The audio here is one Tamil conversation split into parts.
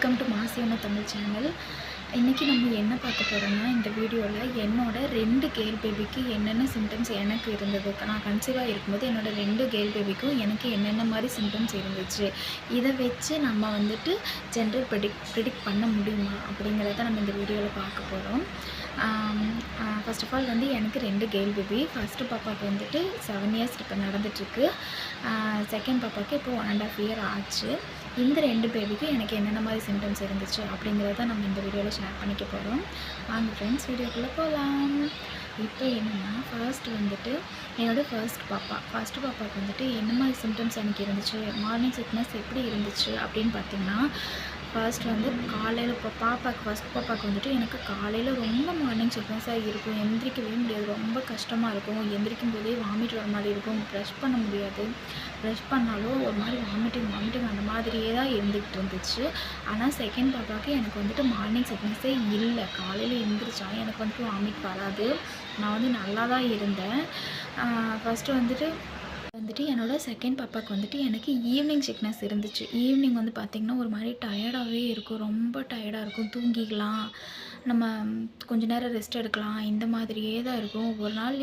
வெல்கம் டு மாசியான தமிழ் சேனல். இன்றைக்கி நம்ம என்ன பார்க்க போகிறோம்னா, இந்த வீடியோவில் என்னோட 2 கேர்ள் பேபிக்கு என்னென்ன சிம்டம்ஸ் எனக்கு இருந்தது, நான் கன்சீவாக இருக்கும்போது என்னோடய 2 கேர்ள் பேபிக்கும் எனக்கு என்னென்ன மாதிரி சிம்டம்ஸ் இருந்துச்சு, இதை வச்சு நம்ம வந்துட்டு ஜெண்டர் ப்ரெடிக்ட் பண்ண முடியுமா அப்படிங்கிறத நம்ம இந்த வீடியோவில் பார்க்க போகிறோம். ஃபர்ஸ்ட் ஆஃப் ஆல் வந்து எனக்கு 2 கேர்ள் பேபி. ஃபஸ்ட்டு பாப்பாவுக்கு வந்துட்டு 7 இயர்ஸ் இப்போ நடந்துகிட்ருக்கு. செகண்ட் பாப்பாவுக்கு இப்போ 1.5 இயர் ஆச்சு. இந்த 2 பேபிக்கும் எனக்கு என்னென்ன மாதிரி சிம்டம்ஸ் இருந்துச்சு அப்படிங்கிறத நம்ம இந்த வீடியோவில் ஷேர் பண்ணிக்க போகிறோம். வாங்க ஃப்ரெண்ட்ஸ், வீடியோக்குள்ளே போகலாம். இப்போ என்னென்னா, ஃபர்ஸ்ட் வந்துட்டு என்னோடய ஃபர்ஸ்ட் பாப்பாவுக்கு வந்துட்டு என்ன மாதிரி சிம்டம்ஸ் எனக்கு இருந்துச்சு, மார்னிங் சிக்னஸ் எப்படி இருந்துச்சு அப்படின்னு பார்த்திங்கன்னா, ஃபர்ஸ்ட் வந்து காலையில் இப்போ ஃபஸ்ட் பாப்பாவுக்கு வந்துட்டு எனக்கு காலையில் ரொம்ப மார்னிங் சிக்னஸாக இருக்கும். எந்திரிக்கவே முடியாது, ரொம்ப கஷ்டமாக இருக்கும். எந்திரிக்கும் போதே வாமிட் வர மாதிரி இருக்கும். ப்ரஷ் பண்ண முடியாது. ப்ரஷ் பண்ணாலும் ஒரு மாதிரி வாமிட்டிங் அந்த மாதிரியே தான் இருந்துகிட்டு இருந்துச்சு. ஆனால் செகண்ட் பாப்பாவுக்கு எனக்கு வந்துட்டு மார்னிங் சிக்னஸே இல்லை. காலையில் எழுந்திரிச்சா எனக்கு வந்துட்டு வாமிட் வராது. நான் வந்து நல்லா தான் இருந்தேன். ஃபஸ்ட்டு வந்துட்டு என்னோடய செகண்ட் பாப்பாவுக்கு வந்துட்டு எனக்கு ஈவினிங் சிக்னஸ் இருந்துச்சு. ஈவினிங் வந்து பார்த்திங்கன்னா ஒரு மாதிரி டயர்டாகவே இருக்கும், ரொம்ப டயர்டாக இருக்கும். தூங்கிக்கலாம், நம்ம கொஞ்ச நேரம் ரெஸ்ட் எடுக்கலாம், இந்த மாதிரியே தான் இருக்கும். ஒரு நாள்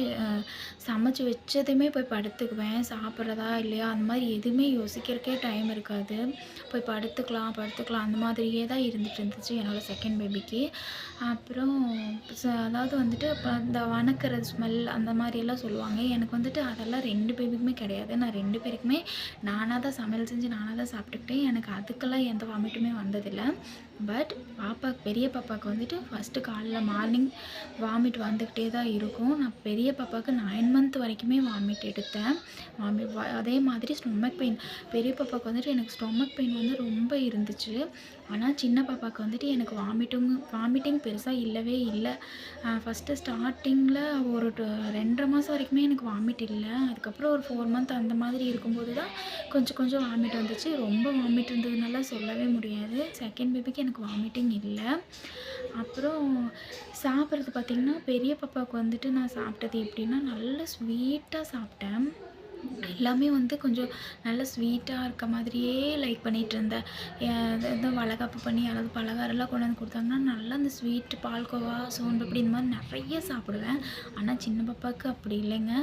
சமைச்சு வச்சதுமே போய் படுத்துக்குவேன். சாப்பிட்றதா இல்லையா அந்த மாதிரி எதுவுமே யோசிக்கிறதுக்கே டைம் இருக்காது. போய் படுத்துக்கலாம் அந்த மாதிரியே தான் இருந்துகிட்டு இருந்துச்சு என்னோடய செகண்ட் பேபிக்கு. அப்புறம் அதாவது வந்துட்டு இப்போ இந்த வணக்கிற ஸ்மெல் அந்த மாதிரியெல்லாம் சொல்லுவாங்க. எனக்கு வந்துட்டு அதெல்லாம் 2 பேபிக்குமே கிடையாது. நான் 2 பேருக்குமே நானாக தான் சமையல் செஞ்சு நானாக தான் சாப்பிட்டுக்கிட்டேன். எனக்கு அதுக்கெல்லாம் எந்த வாமிட்டுமே வந்ததில்லை. பட் பெரிய பாப்பாவுக்கு வந்துட்டு ஃபஸ்ட்டு காலைல மார்னிங் வாமிட் வந்துக்கிட்டே தான் இருக்கும். நான் பெரிய பாப்பாவுக்கு 9 மந்த் வரைக்குமே வாமிட் எடுத்தேன். அதே மாதிரி ஸ்டொமக் பெயின், பெரிய பாப்பாவுக்கு வந்துட்டு எனக்கு ஸ்டொமக் பெயின் வந்து ரொம்ப இருந்துச்சு. ஆனால் சின்ன பாப்பாவுக்கு வந்துட்டு எனக்கு வாமிட்டிங் பெருசாக இல்லவே இல்லை. ஃபஸ்ட்டு ஸ்டார்டிங்கில் ஒரு 2.5 மாதம் வரைக்குமே எனக்கு வாமிட் இல்லை. அதுக்கப்புறம் ஒரு 4 மந்த் அந்த மாதிரி இருக்கும்போது தான் கொஞ்சம் வாமிட் வந்துச்சு. ரொம்ப வாமிட் இருந்ததுனால சொல்லவே முடியாது. செகண்ட் பேபிக்கு எனக்கு வாமிட்டிங் இல்லை. அப்புறம் சாப்பிட்றது பார்த்திங்கன்னா, பெரிய பாப்பாவுக்கு வந்துட்டு நான் சாப்பிட்டது எப்படின்னா, நல்லா ஸ்வீட்டாக சாப்பிட்டேன். எல்லாமே வந்து கொஞ்சம் நல்லா ஸ்வீட்டாக இருக்க மாதிரியே லைக் பண்ணிகிட்டு இருந்தேன். எதுவும் வளைகாப்பு பண்ணி யாராவது பலகாரம்லாம் கொண்டு வந்து கொடுத்தாங்கன்னா நல்லா அந்த ஸ்வீட் பால்கோவா, சோன்பப்படி இந்த மாதிரி நிறைய சாப்பிடுவேன். ஆனால் சின்ன பாப்பாவுக்கு அப்படி இல்லைங்க.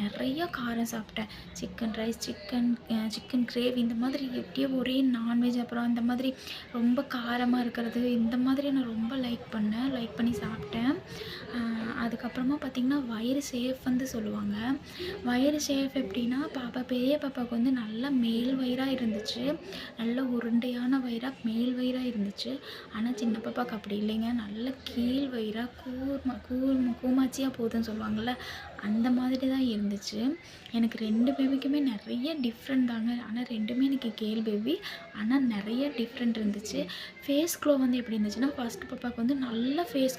நிறையா காரம் சாப்பிட்டேன். சிக்கன் ரைஸ், சிக்கன் கிரேவி இந்த மாதிரி எப்படியோ ஒரே நான்வெஜ், அப்புறம் இந்த மாதிரி ரொம்ப காரமாக இருக்கிறது இந்த மாதிரி நான் ரொம்ப லைக் பண்ணி சாப்பிட்டேன். அதுக்கப்புறமா பார்த்திங்கன்னா, வயிறு ஷேஃப் வந்து சொல்லுவாங்க. வயிறு ஷேஃப் எப்படின்னா, பெரிய பாப்பாவுக்கு வந்து நல்லா மேல் வயிறாக இருந்துச்சு. நல்ல உருண்டையான வயிறாக மேல் வயிறாக இருந்துச்சு. ஆனால் சின்ன பாப்பாவுக்கு அப்படி இல்லைங்க. நல்ல கீழ் வயிறாக கூமாச்சியாக போகுதுன்னு சொல்லுவாங்கள்ல, அந்த மாதிரி தான் இருந்துச்சு. எனக்கு 2 பேபிக்குமே நிறைய டிஃப்ரெண்ட் தாங்க. ஆனால் 2மே எனக்கு கேர்ள் பேபி. ஆனால் நிறைய டிஃப்ரெண்ட் இருந்துச்சு. ஃபேஸ் க்ளோ வந்து எப்படி இருந்துச்சுன்னா, ஃபஸ்ட் பாப்பாவுக்கு வந்து நல்ல ஃபேஸ்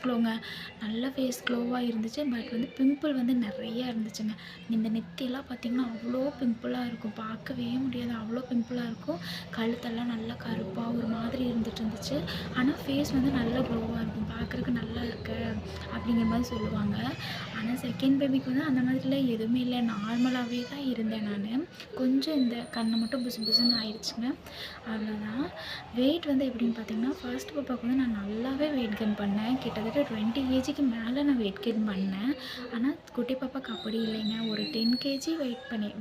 க்ளோவாக இருந்துச்சு. பட் வந்து பிம்பிள் வந்து நிறையா இருந்துச்சுங்க. இந்த நெத்தியெல்லாம் பார்த்திங்கன்னா அவ்வளோ பிம்பிளாக இருக்கும், பார்க்கவே முடியாது, அவ்வளோ பிம்பிளாக இருக்கும். கழுத்தெல்லாம் நல்லா கருப்பாக ஒரு மாதிரி இருந்துச்சு. ஆனால் ஃபேஸ் வந்து நல்லா க்ளோவாக இருக்கும், பார்க்குறதுக்கு நல்லா இருக்கு அப்படிங்கிற மாதிரி சொல்லுவாங்க. ஆனால் செகண்ட் பேபிக்கு வந்து அந்த மாதிரிலாம் எதுவுமே இல்லை. நார்மலாகவே தான் இருந்தேன் நான். கொஞ்சம் இந்த கண்ணை மட்டும் புசுன்னு ஆயிடுச்சுங்க, அவ்வளோதான். வெயிட் வந்து எப்படின்னு பார்த்திங்கன்னா, ஃபர்ஸ்ட் பாப்பாவுக்கு வந்து நான் நல்லாவே வெயிட் கெயின் பண்ணேன். கிட்டத்தட்ட 20 கேஜிக்கு மேலே நான் வெயிட் கெயின் பண்ணேன். ஆனால் குட்டி பாப்பாவுக்கு அப்படி இல்லைங்க. ஒரு 10 கேஜி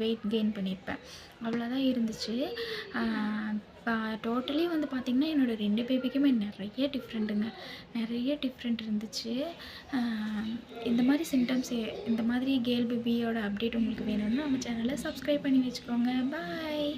வெயிட் கெயின் பண்ணியிருப்பேன், அவ்வளோதான் இருந்துச்சு. டோட்டலி வந்து பார்த்திங்கன்னா, என்னோடய 2 பேபிக்குமே நிறைய டிஃப்ரெண்ட் இருந்துச்சு. இந்த மாதிரி சிம்டம்ஸ், இந்த மாதிரி கேர்ள் பேபியோட அப்டேட் உங்களுக்கு வேணும்னா நம்ம சேனலை சப்ஸ்கிரைப் பண்ணி வச்சுக்கோங்க. பாய்.